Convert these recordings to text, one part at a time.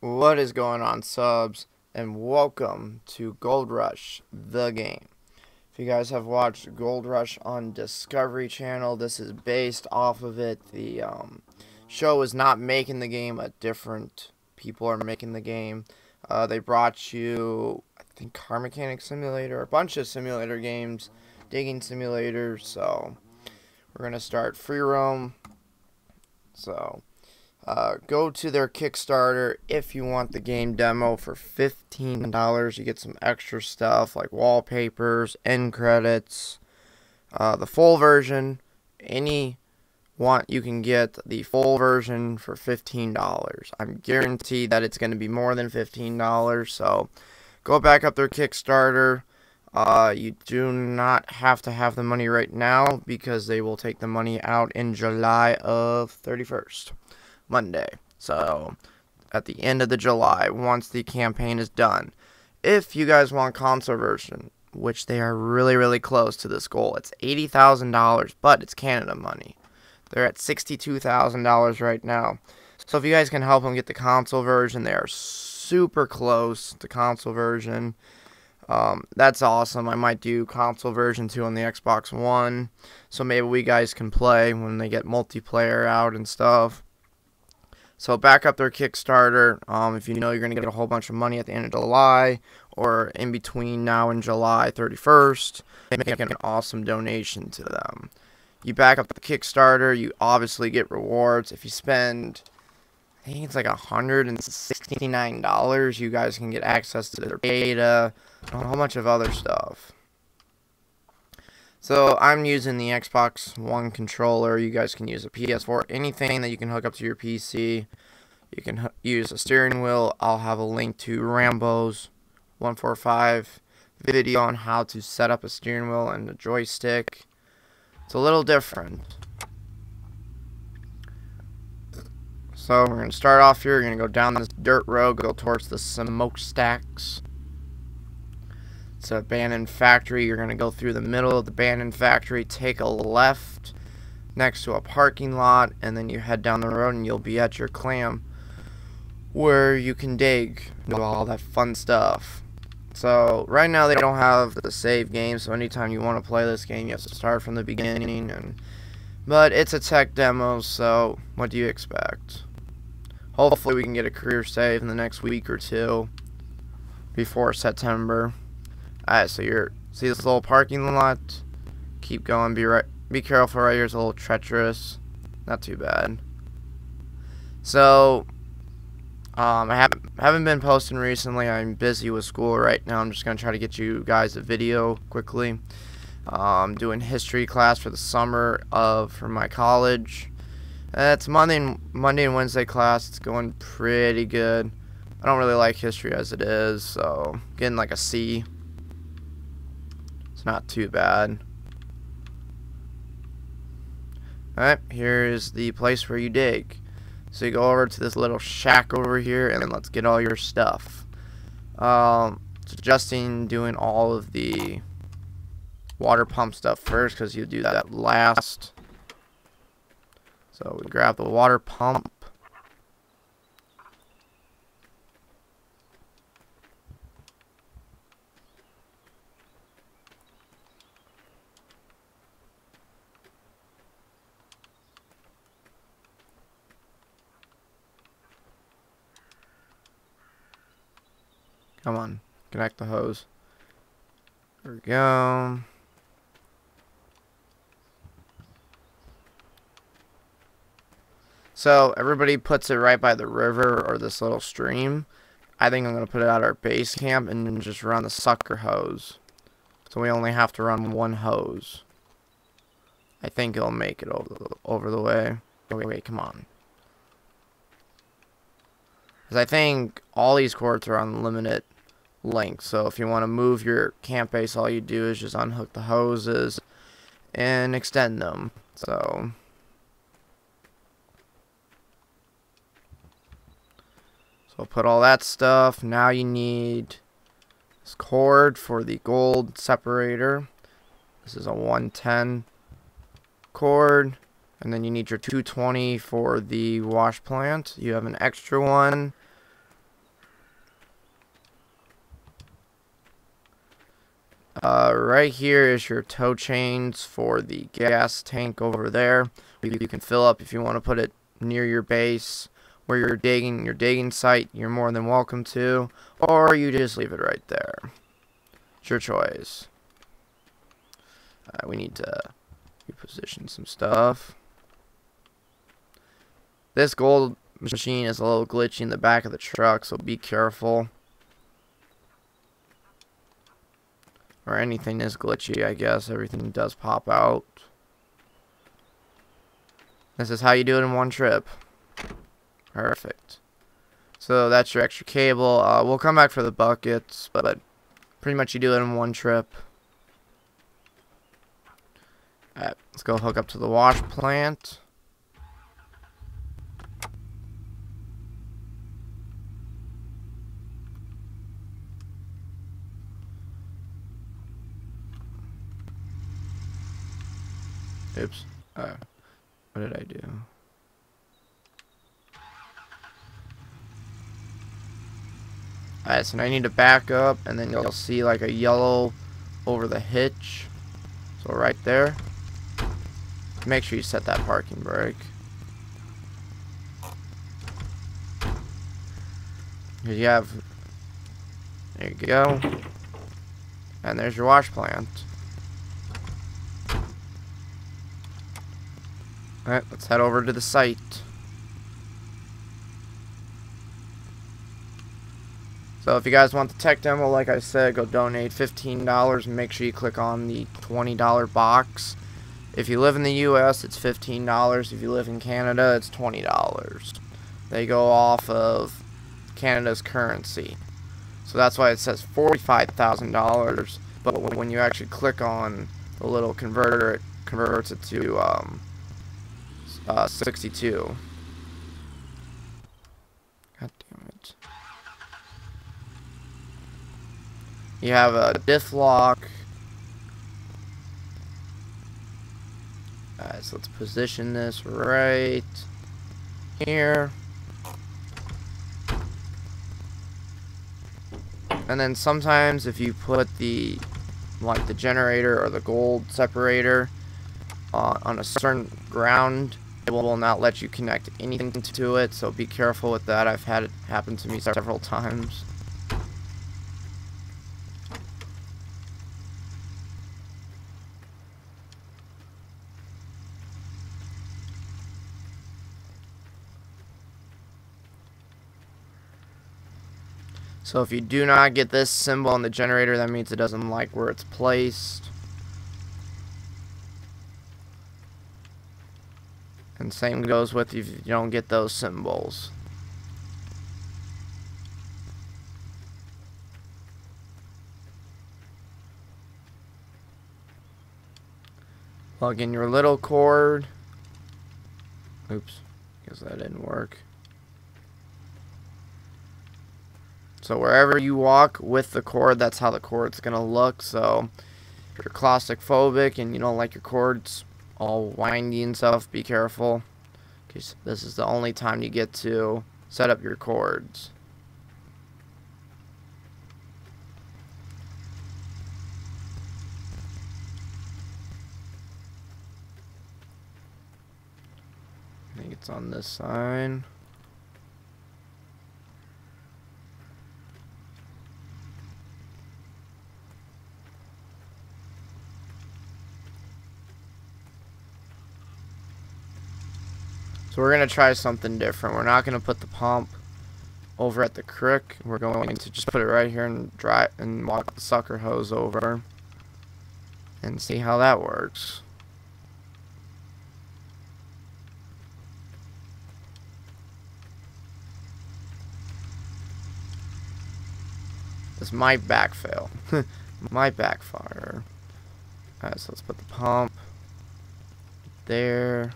What is going on, subs, and welcome to Gold Rush, the game. If you guys have watched Gold Rush on Discovery Channel, this is based off of it. The show is not making the game, different people are making the game. They brought you, I think, Car Mechanic Simulator, a bunch of simulator games, digging simulators, so we're going to start free roam. So go to their Kickstarter if you want the game demo for $15. You get some extra stuff like wallpapers, end credits, the full version. You can get the full version for $15. I'm guaranteed that it's going to be more than $15. So go back up their Kickstarter. You do not have to have the money right now because they will take the money out in July of 31st. Monday. So at the end of the July, once the campaign is done. If you guys want console version, which they are really close to this goal, it's $80,000, but it's Canada money. They're at $62,000 right now. So if you guys can help them get the console version, they are super close to console version. That's awesome. I might do console version 2 on the Xbox One, so maybe we guys can play when they get multiplayer out and stuff. So back up their Kickstarter. If you know you're going to get a whole bunch of money at the end of July or in between now and July 31st, make an awesome donation to them. You back up the Kickstarter, you obviously get rewards. If you spend, I think it's like $169, you guys can get access to their beta, a whole bunch of other stuff. So I'm using the Xbox One controller. You guys can use a PS4, anything that you can hook up to your PC. You can use a steering wheel. I'll have a link to Rambo's 145 video on how to set up a steering wheel and a joystick. It's a little different. So we're going to start off here. You're going to go down this dirt road, go towards the smokestacks. It's an abandoned factory. You're going to go through the middle of the abandoned factory, take a left next to a parking lot, and then you head down the road and you'll be at your clam where you can dig, do all that fun stuff. So right now they don't have the save game, so anytime you want to play this game you have to start from the beginning. But it's a tech demo, so what do you expect? Hopefully we can get a career save in the next week or two before September. Alright, so see this little parking lot? Keep going, be careful right here, it's a little treacherous. Not too bad. So, I haven't been posting recently. I'm busy with school right now. I'm just going to try to get you guys a video quickly. I'm doing history class for the summer for my college. It's Monday and Wednesday class. It's going pretty good. I don't really like history as it is, so getting like a C. Not too bad. Alright, here's the place where you dig. So you go over to this little shack over here and then let's get all your stuff. Suggesting doing all of the water pump stuff first because you do that last. So we grab the water pump. Come on, connect the hose. There we go. So everybody puts it right by the river or this little stream. I think I'm going to put it at our base camp and then just run the sucker hose. So we only have to run one hose. I think it'll make it over the way. Wait, come on. Because I think all these cords are unlimited length. So if you want to move your camp base, all you do is just unhook the hoses and extend them. So I'll put all that stuff. Now you need this cord for the gold separator. This is a 110 cord. And then you need your 220 for the wash plant. You have an extra one Right here is your tow chains for the gas tank over there. You can fill up if you want to put it near your base where you're digging your digging site. You're more than welcome to, or you just leave it right there. It's your choice. We need to reposition some stuff. This gold machine is a little glitchy in the back of the truck, so be careful. Or anything is glitchy, I guess. Everything does pop out. This is how you do it in one trip. Perfect. So that's your extra cable. We'll come back for the buckets, but pretty much you do it in one trip. Alright, let's go hook up to the wash plant. Oops. What did I do? Alright, so now I need to back up, and then you'll see like a yellow over the hitch. So right there. Make sure you set that parking brake. Here you have... There you go. And there's your wash plant. Alright, let's head over to the site. So if you guys want the tech demo, like I said, go donate $15 and make sure you click on the $20 box. If you live in the US, it's $15. If you live in Canada, it's $20. They go off of Canada's currency. So that's why it says $45,000. But when you actually click on the little converter, it converts it to 62. God damn it. You have a diff lock. Alright, so let's position this right here. And then sometimes if you put the generator or the gold separator on a certain ground, it will not let you connect anything to it, so be careful with that. I've had it happen to me several times. So if you do not get this symbol on the generator, that means it doesn't like where it's placed. And same goes with if you don't get those symbols. Plug in your little cord. Oops, guess that didn't work. So wherever you walk with the cord, that's how the cord's gonna look. So if you're claustrophobic and you don't like your cords all windy and stuff, be careful, because this is the only time you get to set up your cords. I think it's on this side. So we're going to try something different. We're not going to put the pump over at the creek. We're going to just put it right here and walk the sucker hose over and see how that works. This might backfail. Might backfire. Alright, so let's put the pump there.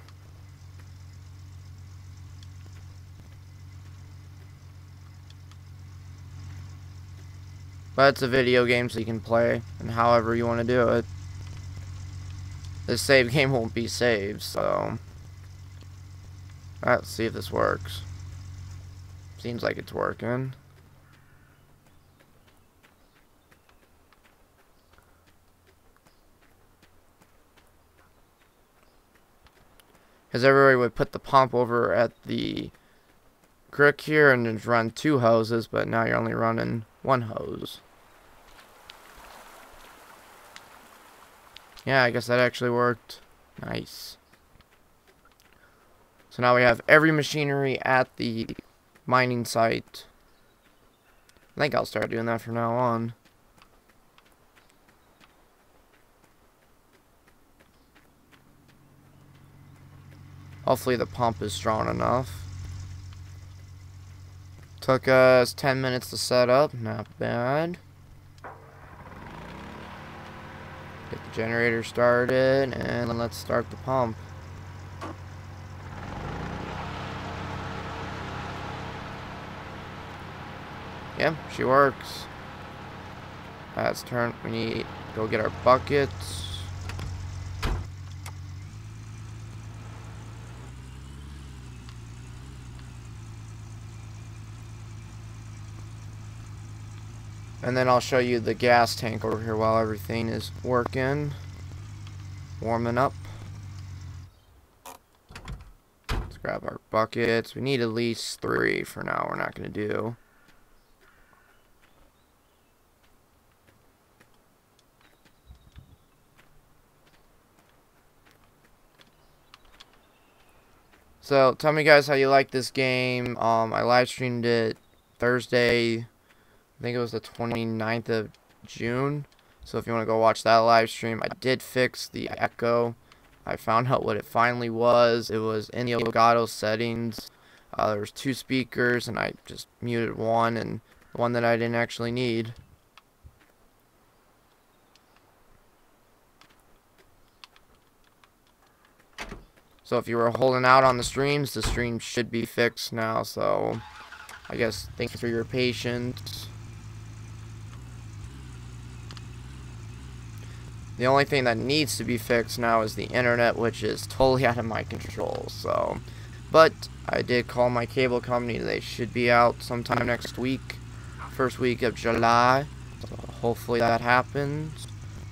But it's a video game, so you can play and however you want to do it. This save game won't be saved, so... Alright, let's see if this works. Seems like it's working. Because everybody would put the pump over at the creek here and just run 2 hoses, but now you're only running 1 hose. Yeah, I guess that actually worked. Nice. So now we have every machinery at the mining site. I think I'll start doing that from now on. Hopefully the pump is strong enough. Took us 10 minutes to set up, not bad. Get the generator started, and let's start the pump. Yeah, she works. Let's turn, we need to go get our buckets. And then I'll show you the gas tank over here while everything is working. Warming up. Let's grab our buckets. We need at least 3 for now. We're not going to do. So, tell me guys how you like this game. I live streamed it Thursday. I think it was the 29th of June. So if you want to go watch that live stream, I did fix the echo. I found out what it finally was. It was in the Elgato settings. There was 2 speakers, and I just muted one, and the one that I didn't actually need. So if you were holding out on the streams, the stream should be fixed now. So I guess thanks for your patience. The only thing that needs to be fixed now is the internet, which is totally out of my control. So, but I did call my cable company. They should be out sometime next week, first week of July. So hopefully that happens.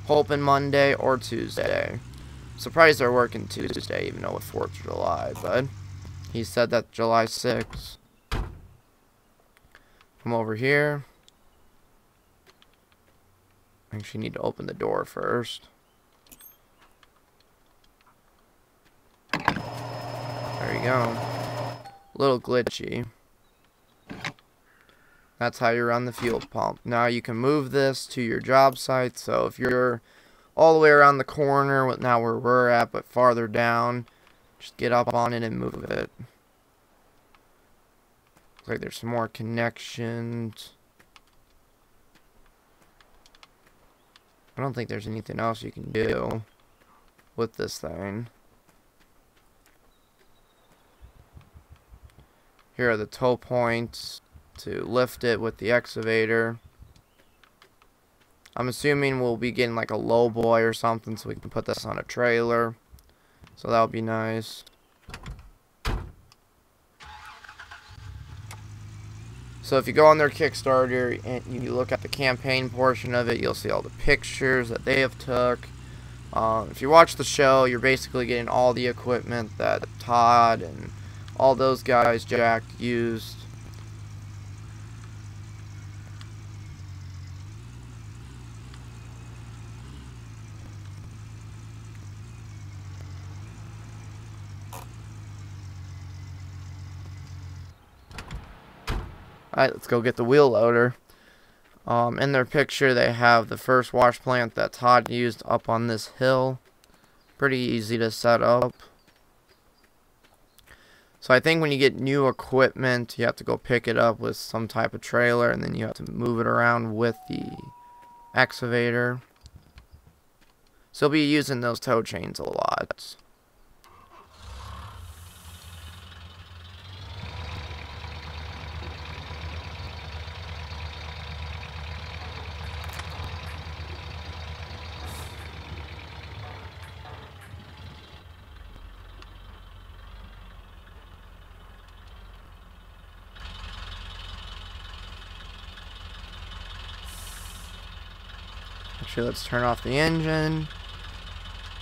Hoping Monday or Tuesday. Surprised they're working Tuesday, even though it's 4th of July. But he said that July 6th. Come over here. I actually need to open the door first. There you go. A little glitchy. That's how you run the fuel pump. Now you can move this to your job site. So if you're all the way around the corner, with now where we're at, but farther down, just get up on it and move it. Looks like there's some more connections. I don't think there's anything else you can do with this thing. Here are the tow points to lift it with the excavator. I'm assuming we'll be getting like a low boy or something so we can put this on a trailer. So that'll be nice. So if you go on their Kickstarter and you look at the campaign portion of it, you'll see all the pictures that they have took. If you watch the show, you're basically getting all the equipment that Todd and all those guys, Jack, used. Alright, let's go get the wheel loader. In their picture, they have the first wash plant that Todd used up on this hill. Pretty easy to set up. So I think when you get new equipment, you have to go pick it up with some type of trailer, and then you have to move it around with the excavator. So you'll be using those tow chains a lot. Actually, let's turn off the engine,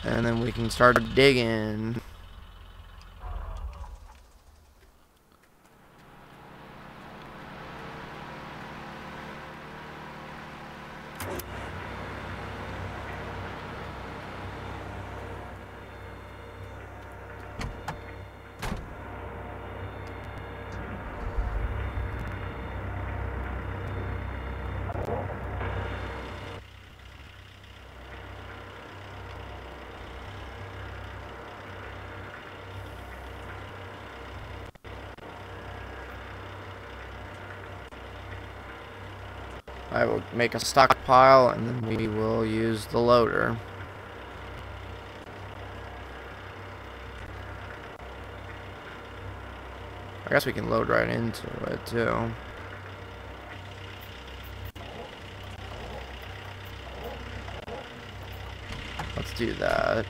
and then we can start digging. I will make a stockpile, and then we will use the loader. I guess we can load right into it, too. Let's do that.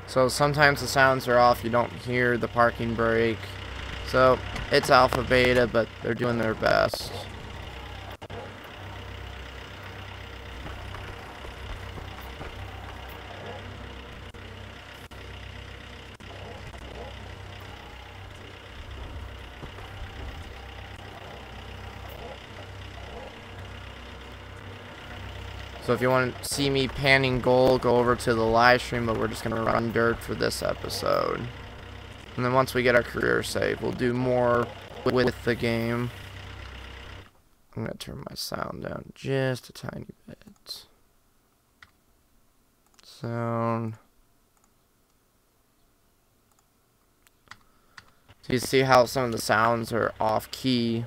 So sometimes the sounds are off, you don't hear the parking brake. So it's alpha beta, but they're doing their best. So if you want to see me panning gold, go over to the live stream, but we're just going to run dirt for this episode. And then once we get our career save, we'll do more with the game. I'm going to turn my sound down just a tiny bit. Sound. So you see how some of the sounds are off key.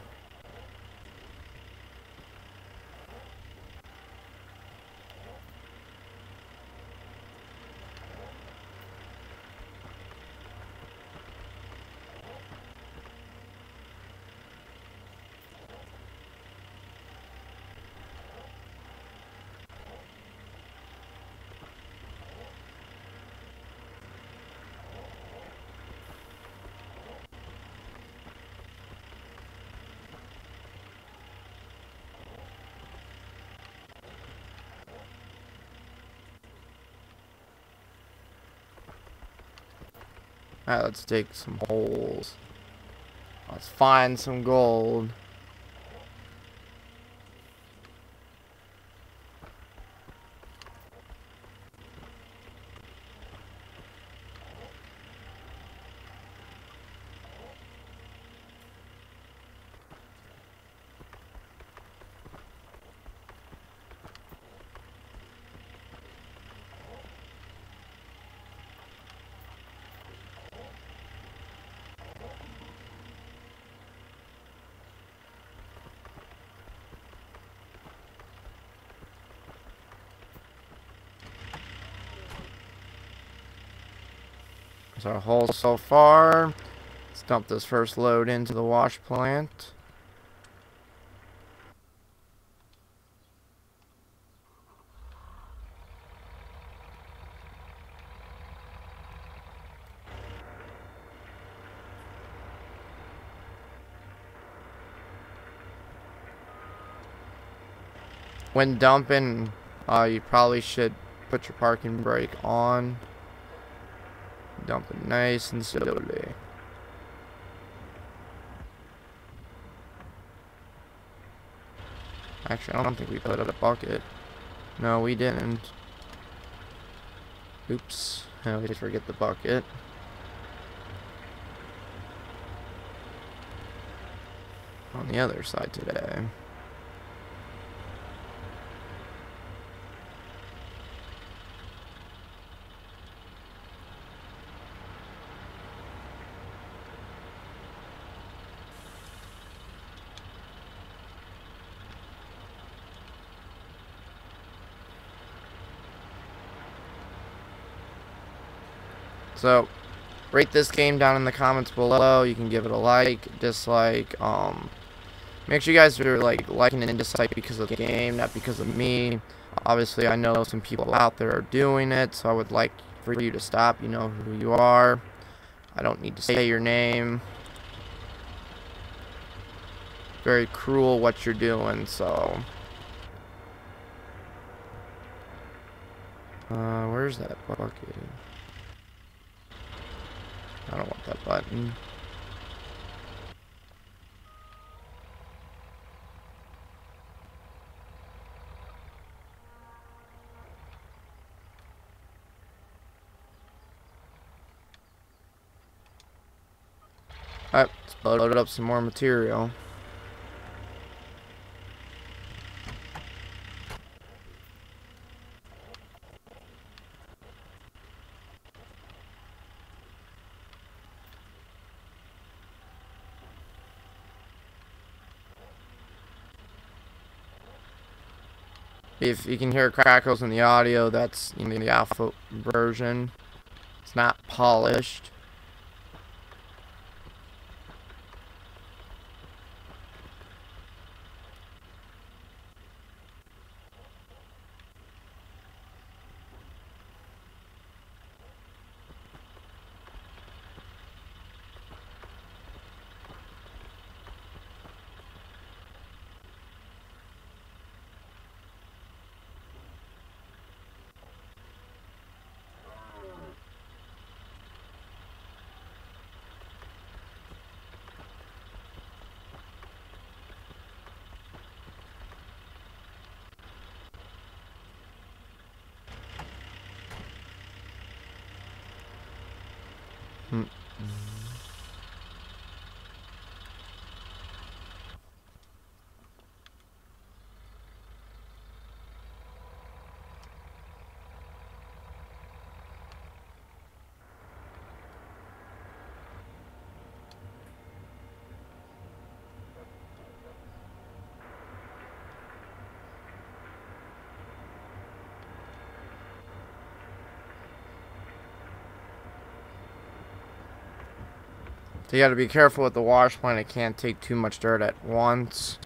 Alright, let's dig some holes. Let's find some gold. There's our hole so far. Let's dump this first load into the wash plant. When dumping, you probably should put your parking brake on. Dump it nice and slowly. Actually, I don't think we put up a bucket. No, we didn't. Oops. I always forget the bucket. On the other side today. So, rate this game down in the comments below. You can give it a like, dislike. Make sure you guys are liking and dislike because of the game, not because of me. Obviously, I know some people out there are doing it, so I would like for you to stop. You know who you are. I don't need to say your name. Very cruel what you're doing, so. Where's that bucket? I don't want that button. Alright, let's load up some more material. If you can hear crackles in the audio, that's in the alpha version. It's not polished. So you got to be careful with the wash plant. It can't take too much dirt at once.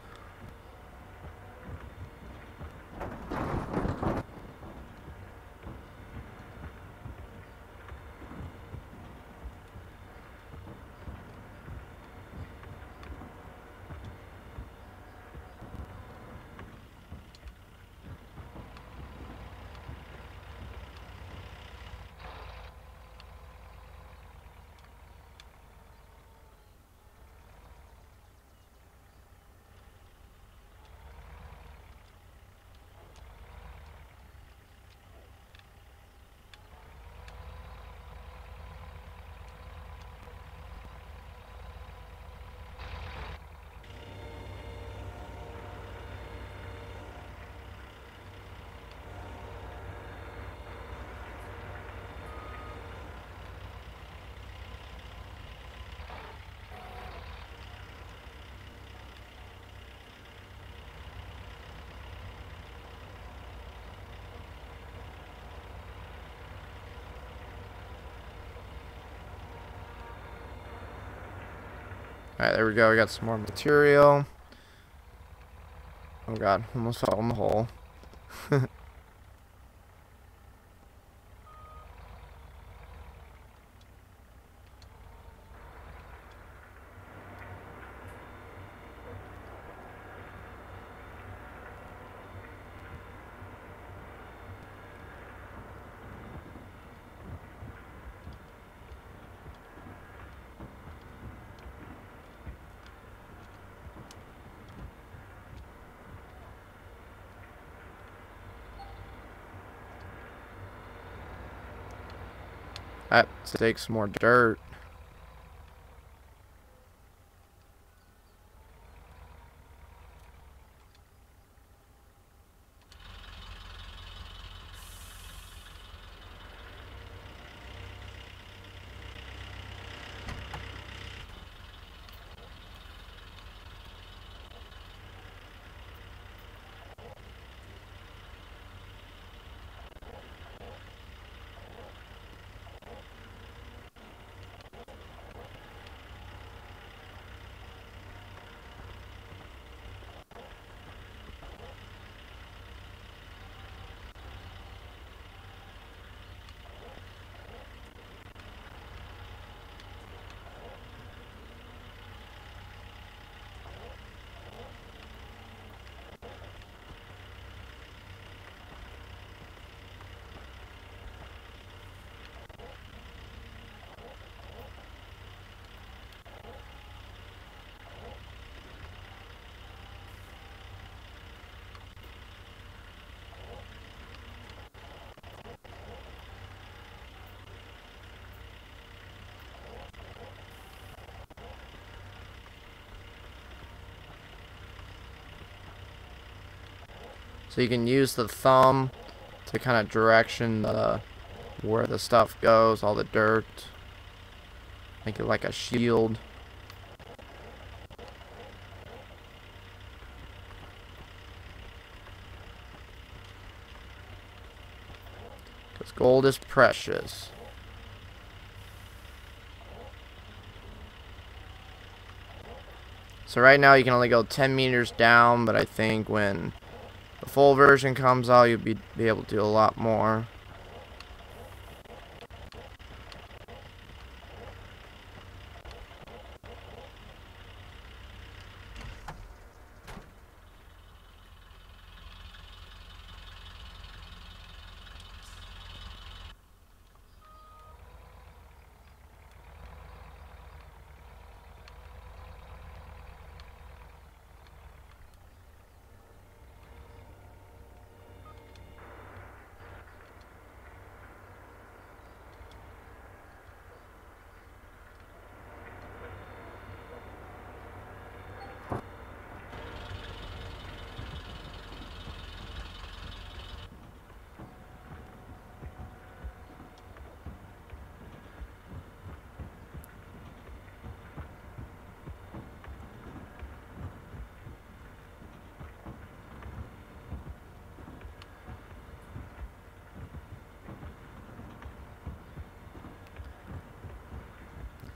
Alright, there we go. We got some more material. Oh god, almost fell in the hole. That takes some more dirt. So you can use the thumb to kind of direction where the stuff goes, all the dirt. Make it like a shield. Because gold is precious. So right now you can only go 10 meters down, but I think when the full version comes out, you'll be able to do a lot more.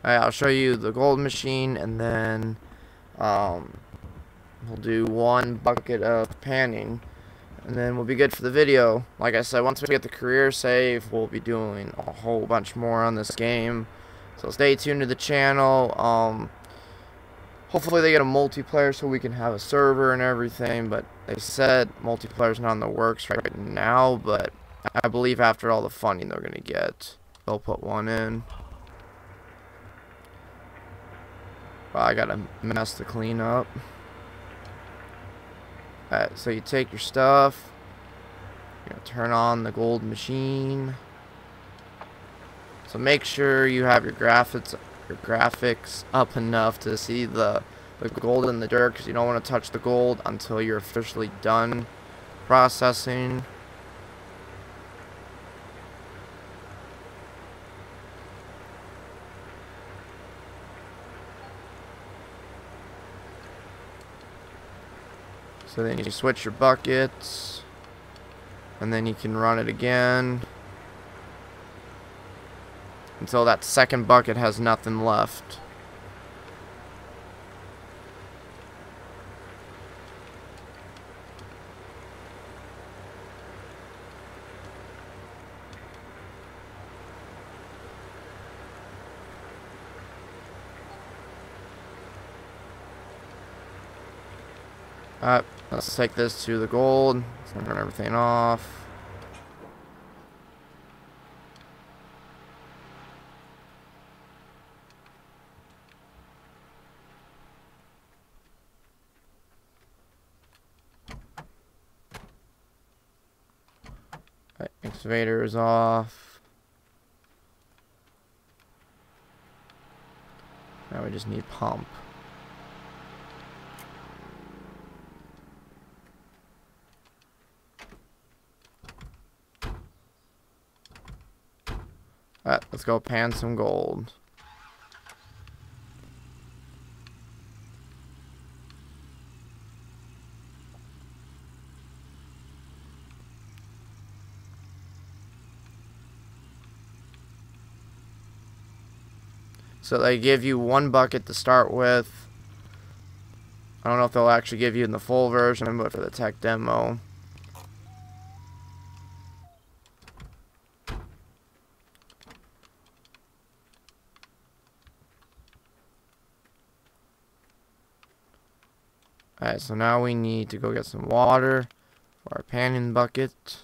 Alright, I'll show you the gold machine, and then we'll do 1 bucket of panning, and then we'll be good for the video. Like I said, once we get the career save, we'll be doing a whole bunch more on this game. So stay tuned to the channel. Hopefully they get a multiplayer so we can have a server and everything, but they said multiplayer's not in the works right now, but I believe after all the funding they're going to get, they'll put one in. Well, I got a mess to clean up. Alright, so you take your stuff, you're going to turn on the gold machine. So make sure you have your graphics up enough to see the gold in the dirt, because you don't want to touch the gold until you're officially done processing. So then you switch your buckets, and then you can run it again until that second bucket has nothing left. Alright, let's take this to the gold. Turn everything off. Alright, excavator is off. Now we just need pump. Alright, let's go pan some gold. So they give you 1 bucket to start with. I don't know if they'll actually give you in the full version, but for the tech demo. Alright, so now we need to go get some water for our panning bucket.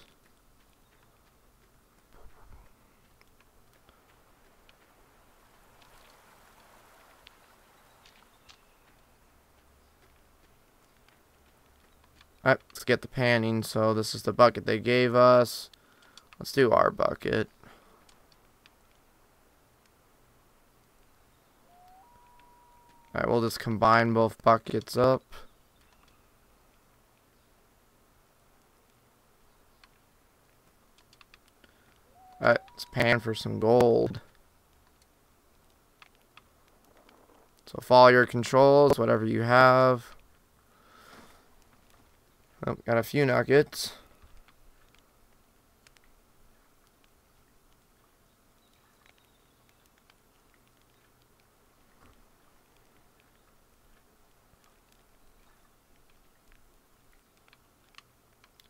Alright, let's get the panning. So this is the bucket they gave us. Let's do our bucket. Alright, we'll just combine both buckets up. Let's pan for some gold. So follow your controls, whatever you have. Oh, got a few nuggets.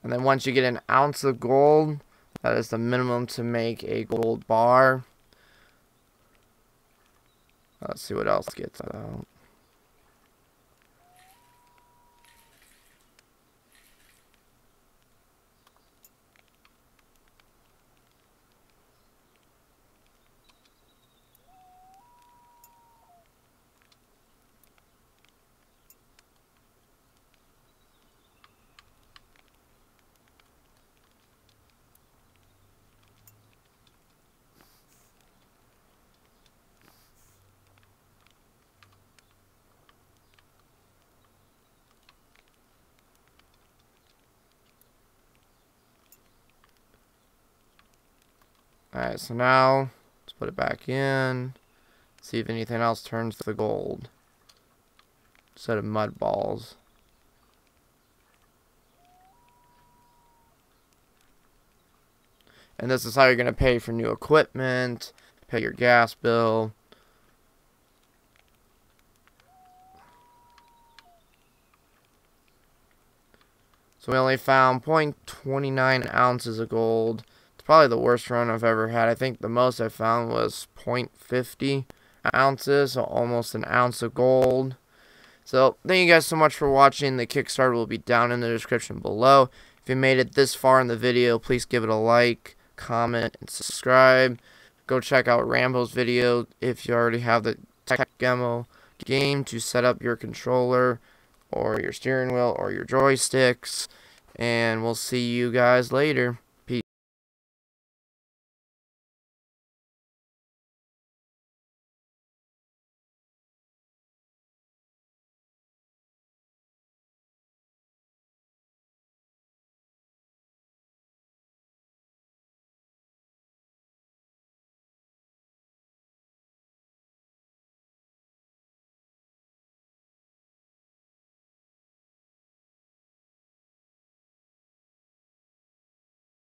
And then once you get an ounce of gold, that is the minimum to make a gold bar. Let's see what else gets out. Alright, so now let's put it back in. See if anything else turns to gold. Instead of mud balls. And this is how you're going to pay for new equipment, pay your gas bill. So we only found 0.29 ounces of gold. It's probably the worst run I've ever had. I think the most I found was 0.50 ounces, so almost an ounce of gold. So thank you guys so much for watching. The Kickstarter will be down in the description below. If you made it this far in the video, please give it a like, comment, and subscribe. Go check out Rambo's video if you already have the tech demo game to set up your controller or your steering wheel or your joysticks. And we'll see you guys later.